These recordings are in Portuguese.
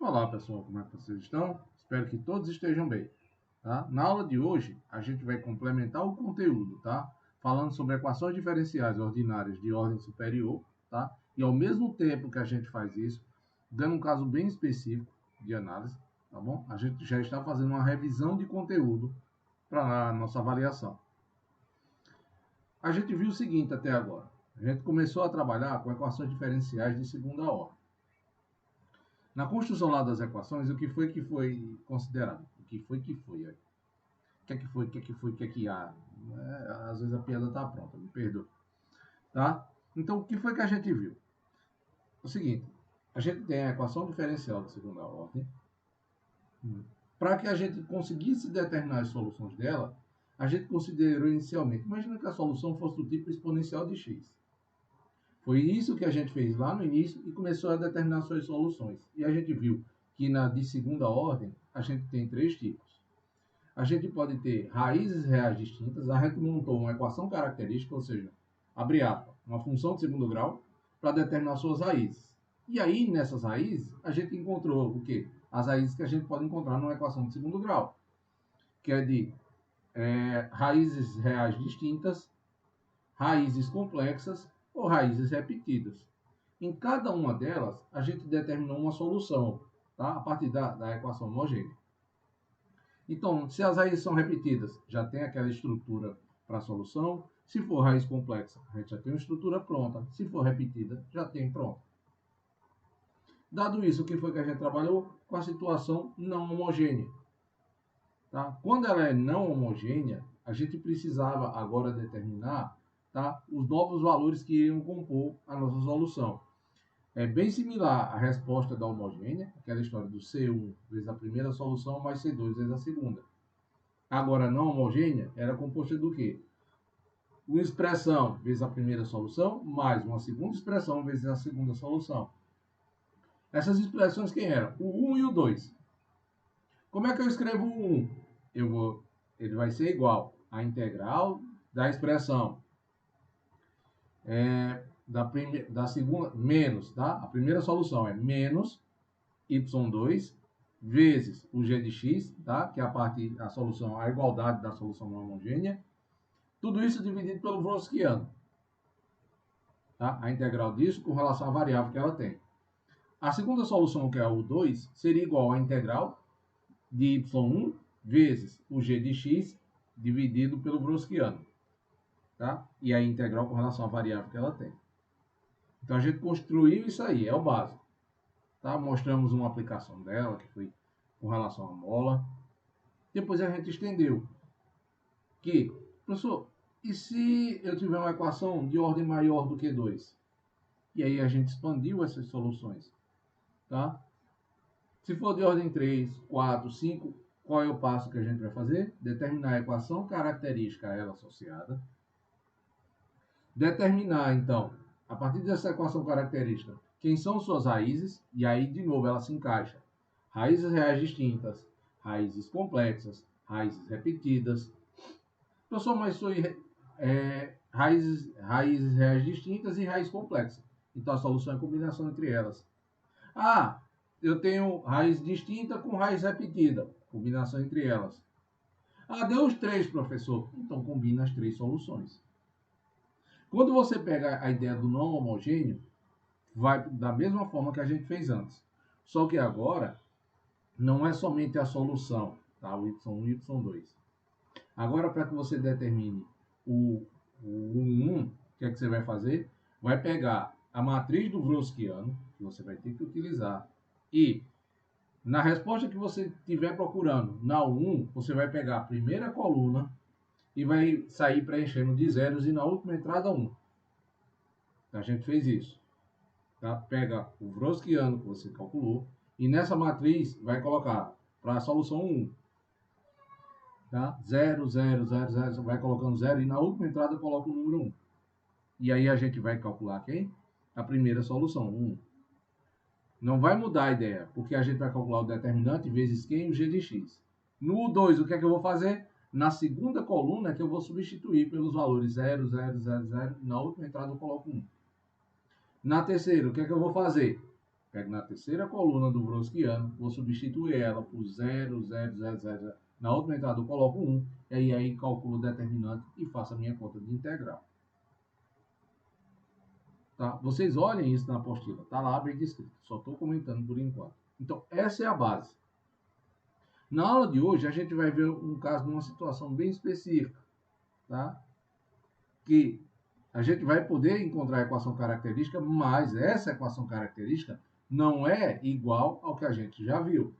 Olá pessoal, como é que vocês estão? Espero que todos estejam bem. Tá? Na aula de hoje, a gente vai complementar o conteúdo, tá? Falando sobre equações diferenciais ordinárias de ordem superior, tá? E ao mesmo tempo que a gente faz isso, dando um caso bem específico de análise, tá bom? A gente já está fazendo uma revisão de conteúdo para a nossa avaliação. A gente viu o seguinte até agora. A gente começou a trabalhar com equações diferenciais de segunda ordem. Na construção lá das equações, o que foi considerado? O que foi? O que é que há? Às vezes a piada está pronta, me perdoa. Tá? Então, o que foi que a gente viu? O seguinte, a gente tem a equação diferencial de segunda ordem. Para que a gente conseguisse determinar as soluções dela, a gente considerou inicialmente, imagina que a solução fosse do tipo exponencial de x. Foi isso que a gente fez lá no início e começou a determinar suas soluções. E a gente viu que na de segunda ordem, a gente tem três tipos. A gente pode ter raízes reais distintas. A gente montou uma equação característica, ou seja, abre aspas, uma função de segundo grau, para determinar suas raízes. E aí, nessas raízes, a gente encontrou o quê? As raízes que a gente pode encontrar numa equação de segundo grau, que é de raízes reais distintas, raízes complexas ou raízes repetidas. Em cada uma delas, a gente determinou uma solução, tá? A partir da equação homogênea. Então, se as raízes são repetidas, já tem aquela estrutura para a solução. Se for raiz complexa, a gente já tem uma estrutura pronta. Se for repetida, já tem pronta. Dado isso, o que foi que a gente trabalhou? Com a situação não homogênea. Tá? Quando ela é não homogênea, a gente precisava agora determinar, tá, os novos valores que iriam compor a nossa solução. É bem similar à resposta da homogênea, aquela história do C1 vezes a primeira solução mais C2 vezes a segunda. Agora, não homogênea era composta do quê? Uma expressão vezes a primeira solução, mais uma segunda expressão vezes a segunda solução. Essas expressões quem eram? O 1 e o 2. Como é que eu escrevo o 1? Ele vai ser igual à integral da expressão da segunda, menos, tá? A primeira solução é menos y2 vezes o g de x, tá? Que é a solução, a igualdade da solução não homogênea. Tudo isso dividido pelo Wronskiano, tá? A integral disso com relação à variável que ela tem. A segunda solução, que é o 2, seria igual à integral de y1 vezes o g de x dividido pelo Wronskiano, tá? E a integral com relação à variável que ela tem. Então a gente construiu isso aí, é o básico. Tá? Mostramos uma aplicação dela, que foi com relação à mola. Depois a gente estendeu. Que, professor, e se eu tiver uma equação de ordem maior do que 2? E aí a gente expandiu essas soluções. Tá? Se for de ordem 3, 4, 5, qual é o passo que a gente vai fazer? Determinar a equação característica a ela associada. Determinar, então, a partir dessa equação característica, quem são suas raízes, e aí, de novo, ela se encaixa. Raízes reais distintas, raízes complexas, raízes repetidas. Professor, mas foi raízes reais distintas e raiz complexa. Então, a solução é combinação entre elas. Ah, eu tenho raiz distinta com raiz repetida. Combinação entre elas. Ah, deu os três, professor. Então, combina as três soluções. Quando você pega a ideia do não homogêneo, vai da mesma forma que a gente fez antes. Só que agora, não é somente a solução, tá? O y1 e o y2. Agora, para que você determine o 1, o que é que você vai fazer? Vai pegar a matriz do Wronskiano, que você vai ter que utilizar, e na resposta que você estiver procurando, na 1, você vai pegar a primeira coluna e vai sair preenchendo de zeros e na última entrada 1. A gente fez isso. Tá? Pega o Wronskiano que você calculou e nessa matriz vai colocar para a solução 1. Tá? 0, 0, 0, 0, você vai colocando 0 e na última entrada coloca o número 1. E aí a gente vai calcular quem? A primeira solução, 1. Não vai mudar a ideia, porque a gente vai calcular o determinante vezes quem? O g de x. No 2, o que é que eu vou fazer? Na segunda coluna que eu vou substituir pelos valores 0, 0, 0, 0. Na última entrada eu coloco 1. Na terceira, o que é que eu vou fazer? Pego na terceira coluna do Wronskiano, vou substituir ela por 0, 0, 0, 0, 0. Na outra entrada eu coloco 1, e aí calculo o determinante e faço a minha conta de integral. Tá? Vocês olhem isso na apostila, tá lá bem descrito. Só estou comentando por enquanto. Então, essa é a base. Na aula de hoje, a gente vai ver um caso de uma situação bem específica, tá? Que a gente vai poder encontrar a equação característica, mas essa equação característica não é igual ao que a gente já viu.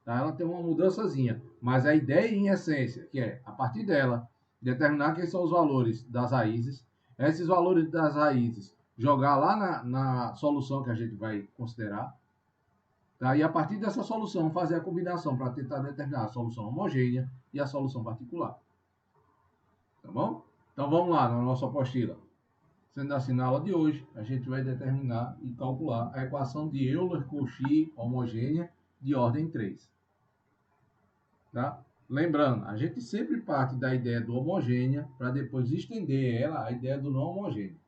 Tá? Ela tem uma mudançazinha, mas a ideia em essência, que é, a partir dela, determinar quem são os valores das raízes, esses valores das raízes, jogar lá na solução que a gente vai considerar, tá? E a partir dessa solução, fazer a combinação para tentar determinar a solução homogênea e a solução particular. Tá bom? Então vamos lá, na nossa apostila. Sendo assim, na aula de hoje, a gente vai determinar e calcular a equação de Euler-Cauchy homogênea de ordem 3. Tá? Lembrando, a gente sempre parte da ideia do homogênea para depois estender ela à ideia do não homogêneo.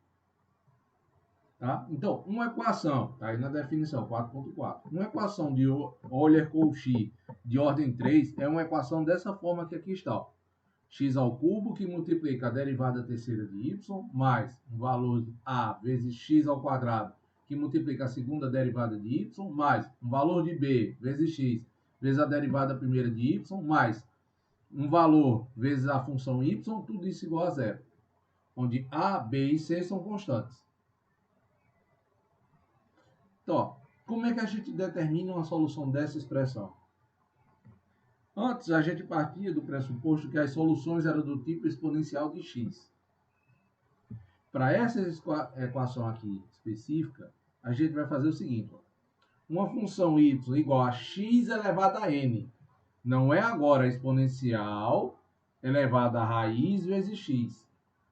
Tá? Então, uma equação, tá aí na definição 4.4. Uma equação de Euler-Cauchy de ordem 3 é uma equação dessa forma que aqui está. Ó. X ao cubo que multiplica a derivada terceira de y mais um valor de a vezes x ao quadrado que multiplica a segunda derivada de y mais um valor de b vezes x vezes a derivada primeira de y mais um valor vezes a função y, tudo isso igual a zero, onde a, b e c são constantes. Então, ó, como é que a gente determina uma solução dessa expressão? Antes, a gente partia do pressuposto que as soluções eram do tipo exponencial de x. Para essa equação aqui específica, a gente vai fazer o seguinte. Ó. Uma função y igual a x elevado a n. Não é agora exponencial elevado a raiz vezes x.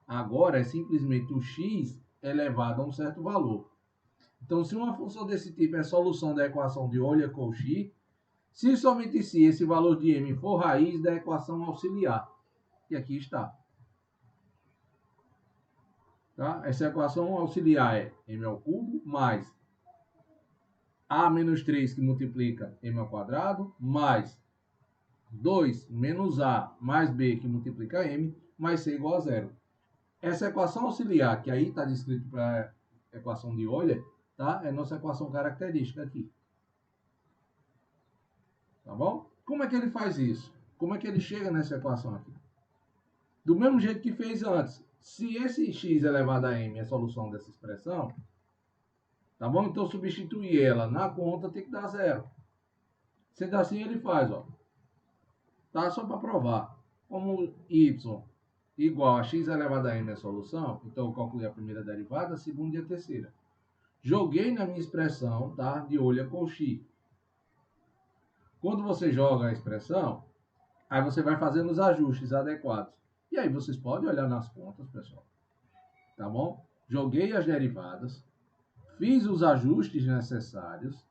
Agora é simplesmente o x elevado a um certo valor. Então, se uma função desse tipo é solução da equação de Euler-Cauchy, se somente se esse valor de m for raiz da equação auxiliar. E aqui está. Tá? Essa equação auxiliar é m ao cubo mais a menos 3 que multiplica m ao quadrado mais 2 menos a mais b que multiplica m mais c igual a zero. Essa equação auxiliar, que aí está descrito para a equação de Euler, tá? É nossa equação característica aqui. Tá bom? Como é que ele faz isso? Como é que ele chega nessa equação aqui? Do mesmo jeito que fez antes. Se esse x elevado a m é a solução dessa expressão, tá bom? Então, substituir ela na conta tem que dar zero. Sendo assim, ele faz, ó. Tá? Só para provar. Como y igual a x elevado a m é a solução, então eu calculei a primeira derivada, a segunda e a terceira. Joguei na minha expressão, tá? De Euler-Cauchy. Quando você joga a expressão, aí você vai fazendo os ajustes adequados. E aí vocês podem olhar nas contas, pessoal. Tá bom? Joguei as derivadas, fiz os ajustes necessários,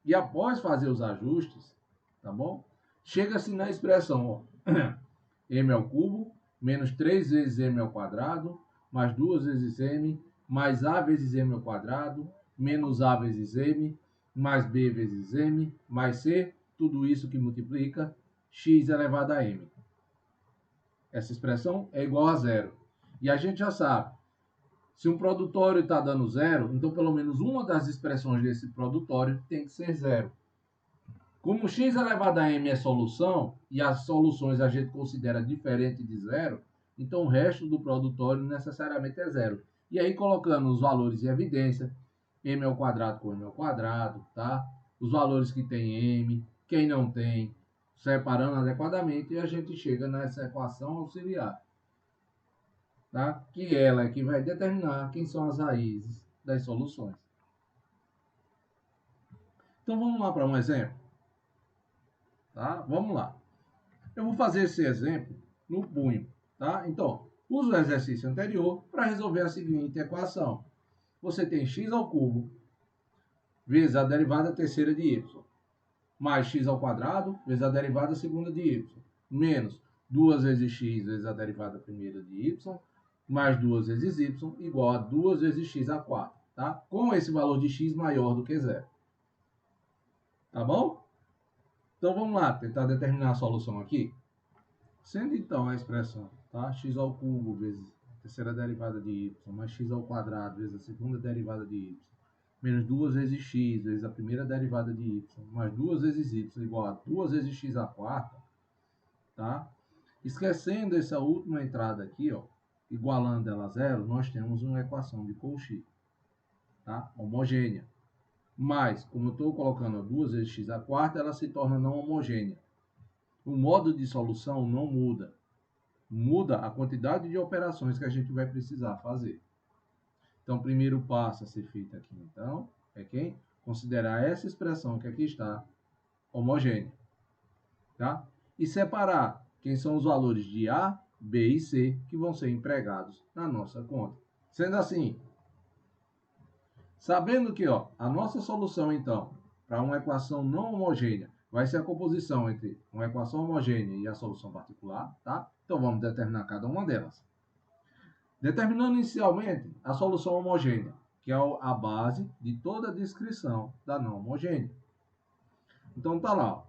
e após fazer os ajustes, tá bom? Chega-se na expressão, ó, m ao cubo, menos 3 vezes m ao quadrado, mais 2 vezes m, mais a vezes m ao quadrado, menos a vezes m, mais b vezes m, mais c, tudo isso que multiplica x elevado a m. Essa expressão é igual a zero. E a gente já sabe, se um produtório está dando zero, então pelo menos uma das expressões desse produtório tem que ser zero. Como x elevado a m é solução, e as soluções a gente considera diferente de zero, então o resto do produtório necessariamente é zero. E aí colocando os valores em evidência, m ao quadrado com m ao quadrado, tá? Os valores que tem m, quem não tem, separando adequadamente, e a gente chega nessa equação auxiliar. Tá? Que ela é que vai determinar quem são as raízes das soluções. Então vamos lá para um exemplo. Tá? Vamos lá. Eu vou fazer esse exemplo no punho. Tá? Então, uso o exercício anterior para resolver a seguinte equação. Você tem x ao cubo vezes a derivada terceira de y, mais x ao quadrado vezes a derivada segunda de y, menos 2 vezes x vezes a derivada primeira de y, mais 2 vezes y, igual a 2 vezes x a 4, tá? Com esse valor de x maior do que zero. Tá bom? Então vamos lá, tentar determinar a solução aqui. Sendo então a expressão, tá? X ao cubo vezes a terceira derivada de y, mais x ao quadrado vezes a segunda derivada de y, menos 2 vezes x vezes a primeira derivada de y, mais 2 vezes y igual a 2 vezes x à quarta, tá? Esquecendo essa última entrada aqui, ó, igualando ela a zero, nós temos uma equação de Cauchy, tá? Homogênea. Mas, como eu estou colocando 2 vezes x à quarta, ela se torna não homogênea. O modo de solução não muda. Muda a quantidade de operações que a gente vai precisar fazer. Então, o primeiro passo a ser feito aqui, então, é quem? Considerar essa expressão que aqui está homogênea. Tá? E separar quem são os valores de A, B e C que vão ser empregados na nossa conta. Sendo assim, sabendo que a nossa solução, então, para uma equação não homogênea, vai ser a composição entre uma equação homogênea e a solução particular, tá? Então, vamos determinar cada uma delas. Determinando inicialmente a solução homogênea, que é a base de toda a descrição da não homogênea. Então, tá lá.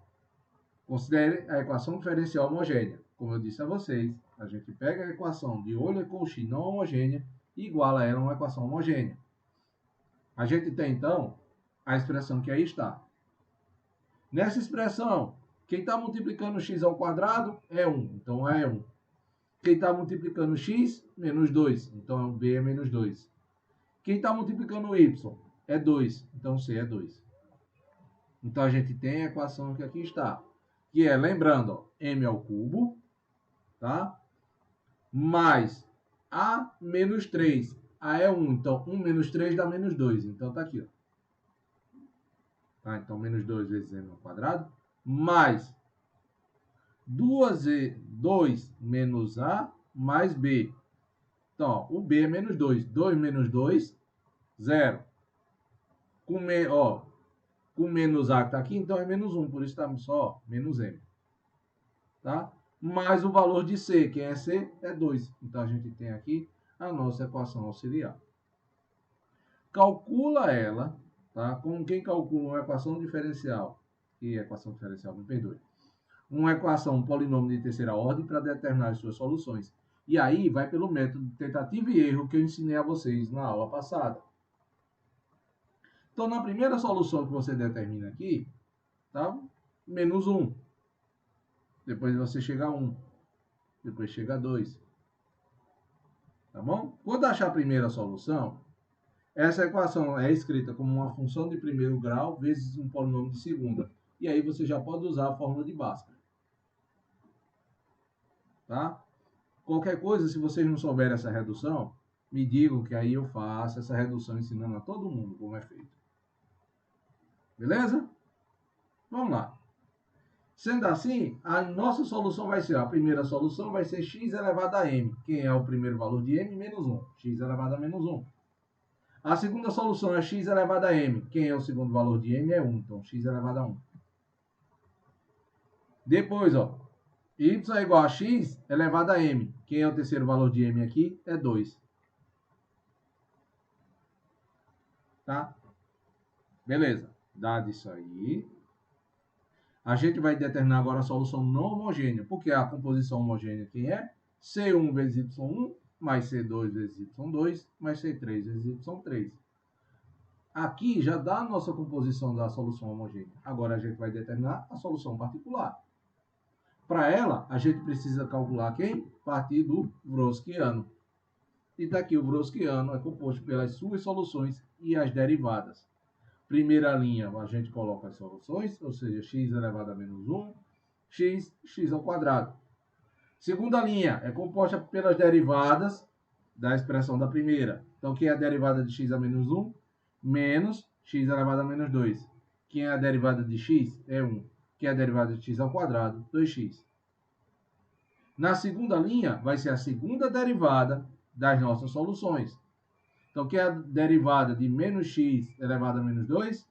Considere a equação diferencial homogênea. Como eu disse a vocês, a gente pega a equação de Euler-Cauchy não homogênea e iguala ela a uma equação homogênea. A gente tem, então, a expressão que aí está. Nessa expressão, quem está multiplicando x ao quadrado é 1, então A é 1. Quem está multiplicando x, menos 2, então B é menos 2. Quem está multiplicando y é 2, então C é 2. Então a gente tem a equação que aqui está, que é, lembrando, ó, m ao cubo, tá? Mais A menos 3. A é 1, então 1 menos 3 dá menos 2, então tá aqui, ó. Tá? Então menos 2 vezes m ao quadrado, mais 2 menos A mais B. Então, ó, o B é menos 2. 2 menos 2, 0. Com menos A que está aqui, então é menos 1. Por isso está só menos M. Tá? Mais o valor de C. Quem é C? É 2. Então, a gente tem aqui a nossa equação auxiliar. Calcula ela, tá? Como quem calcula uma equação diferencial. E equação diferencial, me perdoe. Uma equação, um polinômio de terceira ordem para determinar as suas soluções. E aí vai pelo método de tentativa e erro que eu ensinei a vocês na aula passada. Então, na primeira solução que você determina aqui, tá? Menos 1. Depois você chega a 1. Depois chega a 2. Tá bom? Quando achar a primeira solução, essa equação é escrita como uma função de primeiro grau vezes um polinômio de segunda. E aí você já pode usar a fórmula de Bhaskara. Tá? Qualquer coisa, se vocês não souberem essa redução, me digam que aí eu faço essa redução ensinando a todo mundo como é feito. Beleza? Vamos lá. Sendo assim, a nossa solução vai ser, a primeira solução vai ser x elevado a m. Quem é o primeiro valor de m? Menos 1. X elevado a menos 1. A segunda solução é x elevado a m. Quem é o segundo valor de m? É 1. Então, x elevado a 1. Depois, y é igual a x elevado a m. Quem é o terceiro valor de m aqui? É 2. Tá? Beleza. Dado isso aí, a gente vai determinar agora a solução não homogênea. Porque a composição homogênea quem é? C1 vezes y1 mais C2 vezes y2 mais C3 vezes y3. Aqui já dá a nossa composição da solução homogênea. Agora a gente vai determinar a solução particular. Para ela, a gente precisa calcular quem? Partir do Wronskiano. E daqui o Wronskiano é composto pelas suas soluções e as derivadas. Primeira linha, a gente coloca as soluções, ou seja, x elevado a menos 1, x ao quadrado. Segunda linha é composta pelas derivadas da expressão da primeira. Então, quem é a derivada de x a menos 1? Menos x elevado a menos 2. Quem é a derivada de x? É 1. Quem é a derivada de x ao quadrado? 2x. Na segunda linha, vai ser a segunda derivada das nossas soluções. Então, que é a derivada de menos x elevado a menos 2?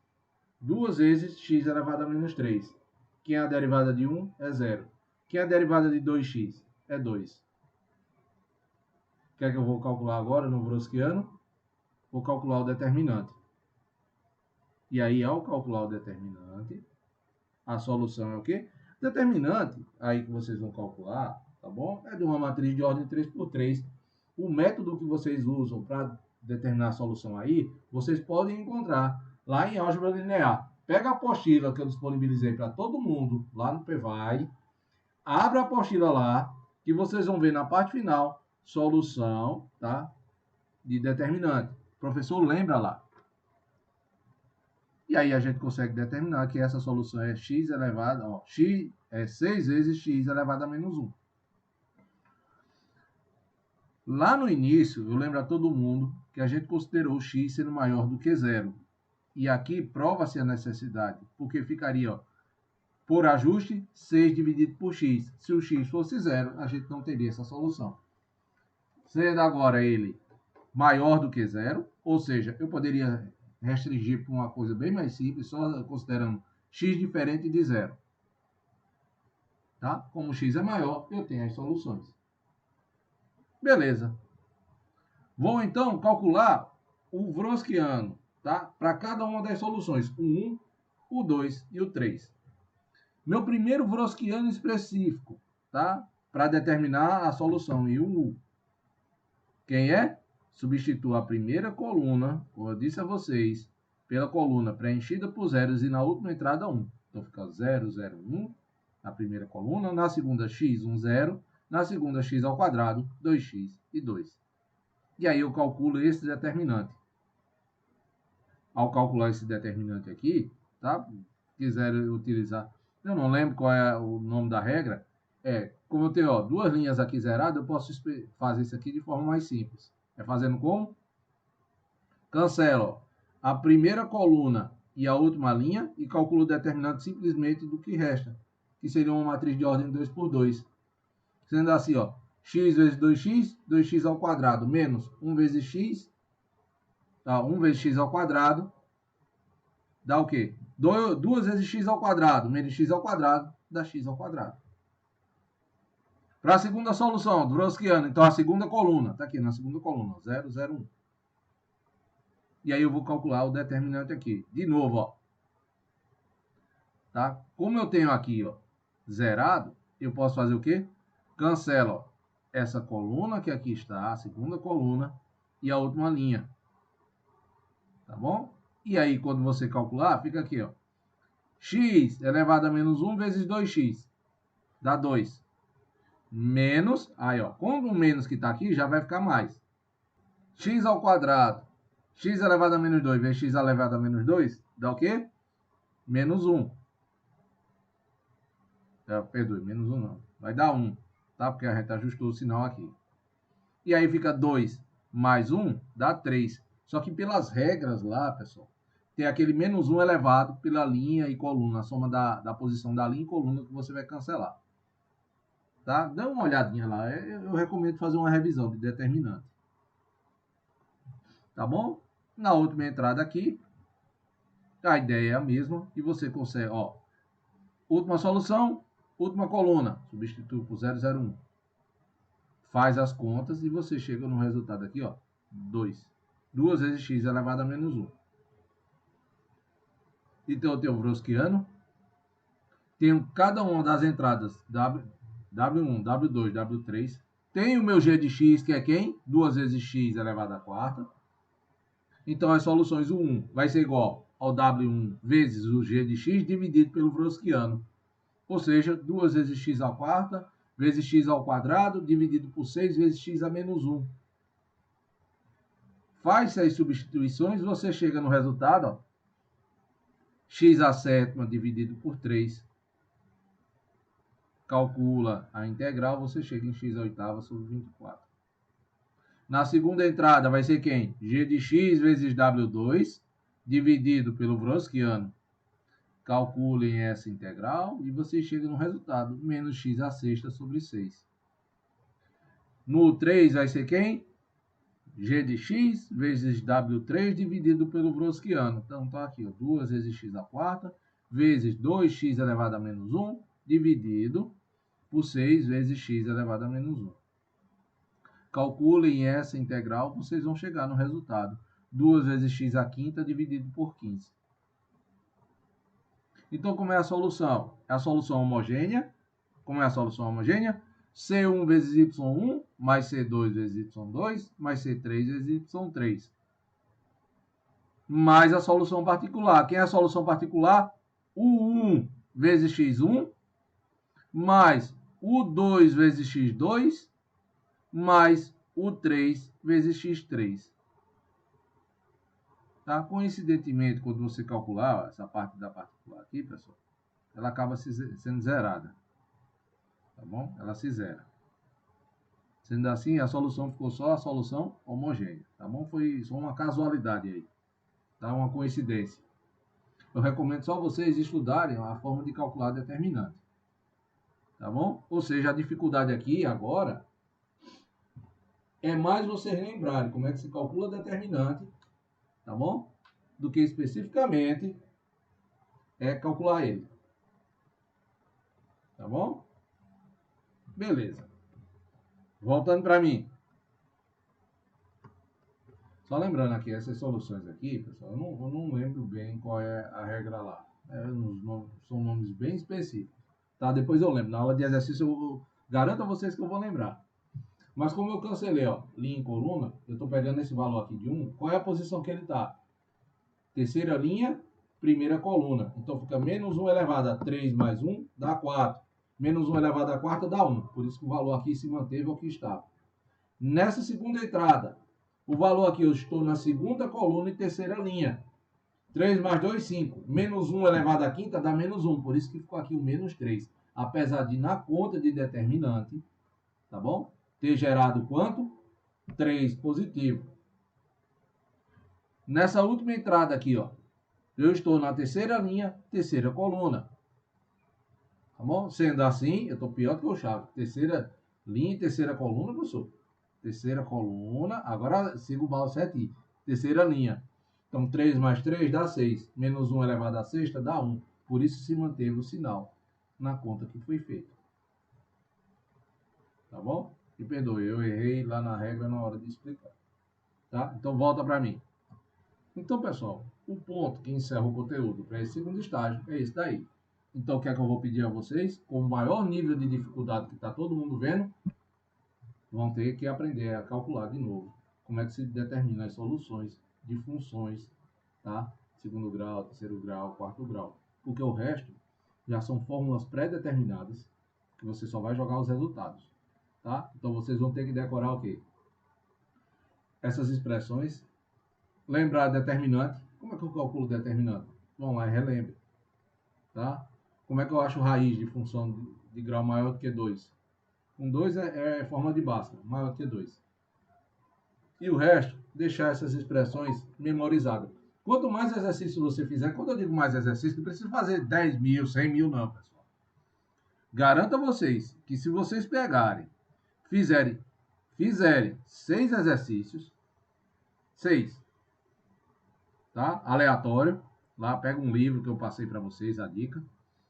2 vezes x elevado a menos 3. Que é a derivada de 1? É 0. Que é a derivada de 2x? É 2. O que é que eu vou calcular agora no Wronskiano? Vou calcular o determinante. E aí, ao calcular o determinante, a solução é o quê? Determinante, aí que vocês vão calcular, tá bom? É de uma matriz de ordem 3x3. O método que vocês usam para determinar a solução aí, vocês podem encontrar lá em álgebra linear. Pega a apostila que eu disponibilizei para todo mundo lá no PVAI, abra a apostila lá, que vocês vão ver na parte final, solução, tá? De determinante. O professor lembra lá. E aí a gente consegue determinar que essa solução é x elevado, ó, x é 6 vezes x elevado a menos 1. Lá no início, eu lembro a todo mundo que a gente considerou x sendo maior do que zero. E aqui prova-se a necessidade, porque ficaria, ó, por ajuste, 6 dividido por x. Se o x fosse zero, a gente não teria essa solução. Sendo agora ele maior do que zero, ou seja, eu poderia restringir para uma coisa bem mais simples, só considerando x diferente de zero. Tá? Como x é maior, eu tenho as soluções. Beleza. Vou então calcular o Wronskiano, tá? Para cada uma das soluções, o 1, o 2 e o 3. Meu primeiro Wronskiano específico, tá? Para determinar a solução em U. Quem é? Substitua a primeira coluna, como eu disse a vocês, pela coluna preenchida por zeros e na última entrada 1. Então fica 0, 0, 1 na primeira coluna, na segunda x, 1, 0, na segunda x ao quadrado, 2x e 2. E aí eu calculo esse determinante. Ao calcular esse determinante aqui, tá? Quiser utilizar, eu não lembro qual é o nome da regra, como eu tenho, ó, duas linhas aqui zeradas, eu posso fazer isso aqui de forma mais simples. É fazendo como? Cancelo a primeira coluna e a última linha e calculo o determinante simplesmente do que resta, que seria uma matriz de ordem 2 por 2. Sendo assim, ó, x vezes 2x, 2x ao quadrado, menos 1 vezes x, tá? 1 vezes x ao quadrado, dá o quê? 2 vezes x ao quadrado, menos x ao quadrado, dá x ao quadrado. Para a segunda solução, do Wronskiano, então a segunda coluna, está aqui na segunda coluna, 0, 0, 1. E aí eu vou calcular o determinante aqui. De novo, ó. Tá? Como eu tenho aqui, ó, zerado, eu posso fazer o quê? Cancelo, ó, essa coluna que aqui está, a segunda coluna, e a última linha. Tá bom? E aí, quando você calcular, fica aqui, ó. X elevado a menos 1 vezes 2x. Dá 2. Menos, aí, ó. Com o menos que está aqui, já vai ficar mais. X ao quadrado. X elevado a menos 2 vezes x elevado a menos 2, dá o quê? Menos 1. Perdoe, menos 1 não. Vai dar 1, tá? Porque a gente ajustou o sinal aqui. E aí fica 2 mais 1, dá 3. Só que pelas regras lá, pessoal, tem aquele menos 1 elevado pela linha e coluna, a soma da posição da linha e coluna que você vai cancelar. Tá? Dá uma olhadinha lá. Eu recomendo fazer uma revisão de determinante. Tá bom? Na última entrada aqui, a ideia é a mesma e você consegue, ó, última solução, última coluna, substitui por 001. Faz as contas e você chega no resultado aqui, ó, 2. 2 vezes x elevado a menos 1. Então eu tenho o Wronskiano, tenho cada uma das entradas W1, W2, W3. Tenho o meu g de x, que é quem? 2 vezes x elevado à quarta. Então as soluções, o 1 vai ser igual ao W1 vezes o g de x dividido pelo Wronskiano. Ou seja, 2 vezes x à quarta vezes x ao quadrado dividido por 6 vezes x a menos 1. Faz as substituições, você chega no resultado, ó, x à sétima dividido por 3. Calcula a integral, você chega em x à oitava sobre 24. Na segunda entrada vai ser quem? G de x vezes W2 dividido pelo Wronskiano. Calculem essa integral e você chega no resultado, menos x à sexta sobre 6. No 3 vai ser quem? G de x vezes W3 dividido pelo Wronskiano. Então, está aqui, ó, 2 vezes x à quarta vezes 2x elevado a menos 1 dividido por 6 vezes x elevado a menos 1. Calculem essa integral, vocês vão chegar no resultado. 2 vezes x à quinta dividido por 15. Então, como é a solução? É a solução homogênea. Como é a solução homogênea? C1 vezes Y1 mais C2 vezes Y2 mais C3 vezes Y3. Mais a solução particular. Quem é a solução particular? U1 vezes X1 mais U2 vezes X2 mais U3 vezes X3. Tá? Coincidentemente, quando você calcular essa parte da particular aqui, pessoal, ela acaba sendo zerada. Tá bom? Ela se zera. Sendo assim, a solução ficou só a solução homogênea. Tá bom? Foi só uma casualidade aí. Tá? Uma coincidência. Eu recomendo só vocês estudarem a forma de calcular determinante. Tá bom? Ou seja, a dificuldade aqui agora é mais vocês lembrarem como é que se calcula determinante, tá bom? Do que especificamente calcular ele. Tá bom? Beleza. Voltando para mim. Só lembrando aqui, essas soluções aqui, pessoal, eu não lembro bem qual é a regra lá. São nomes bem específicos. Tá? Depois eu lembro. Na aula de exercício eu garanto a vocês que eu vou lembrar. Mas como eu cancelei, ó, linha em coluna, eu estou pegando esse valor aqui de 1. Qual é a posição que ele está? Terceira linha, primeira coluna. Então fica menos 1 elevado a 3 mais 1 dá 4. Menos 1 elevado a quarta dá 1. Por isso que o valor aqui se manteve o que estava. Nessa segunda entrada, o valor aqui eu estou na segunda coluna e terceira linha. 3 mais 2, 5. Menos 1 elevado a quinta dá menos 1. Por isso que ficou aqui o menos 3. Apesar de na conta de determinante, tá bom? Ter gerado quanto? 3 positivo. Nessa última entrada aqui, ó, eu estou na terceira linha, terceira coluna. Tá bom? Sendo assim, eu estou pior que o Chaves. Terceira linha e terceira coluna, professor. Terceira coluna, agora siga o mal certinho. Terceira linha. Então, 3 mais 3 dá 6. Menos 1 elevado a sexta dá 1. Por isso se manteve o sinal na conta que foi feita. Tá bom? Me perdoe, eu errei lá na regra na hora de explicar. Tá? Então, volta para mim. Então, pessoal, o ponto que encerra o conteúdo para esse segundo estágio é esse daí. Então, o que é que eu vou pedir a vocês? Com o maior nível de dificuldade que está todo mundo vendo, vão ter que aprender a calcular de novo como é que se determina as soluções de funções, tá? Segundo grau, terceiro grau, quarto grau. Porque o resto já são fórmulas pré-determinadas que você só vai jogar os resultados, tá? Então, vocês vão ter que decorar o quê? Essas expressões. Lembrar determinante. Como é que eu calculo determinante? Vamos lá e relembre. Tá? Como é que eu acho raiz de função de grau maior do que 2? Com 2 é forma de Bhaskara, maior do que 2. E o resto, deixar essas expressões memorizadas. Quanto mais exercício você fizer, quando eu digo mais exercício, não precisa fazer 10 mil, 100 mil não, pessoal. Garanto a vocês que se vocês pegarem, fizerem 6 exercícios, 6, tá? Aleatório. Lá, pega um livro que eu passei para vocês, a dica,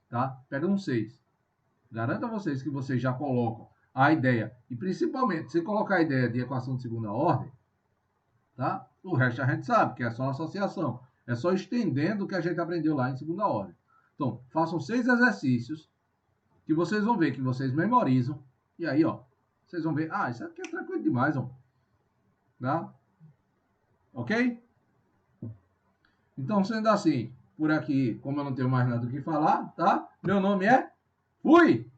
tá? Pega um 6. Garanto a vocês que vocês já colocam a ideia, e principalmente, se colocar a ideia de equação de segunda ordem, tá? O resto a gente sabe, que é só associação. É só estendendo o que a gente aprendeu lá em segunda ordem. Então, façam 6 exercícios, que vocês vão ver que vocês memorizam, e aí, ó, vocês vão ver, isso aqui é tranquilo demais, ó. Tá? Ok? Então, sendo assim, por aqui, como eu não tenho mais nada do que falar, tá? Meu nome é... Fui!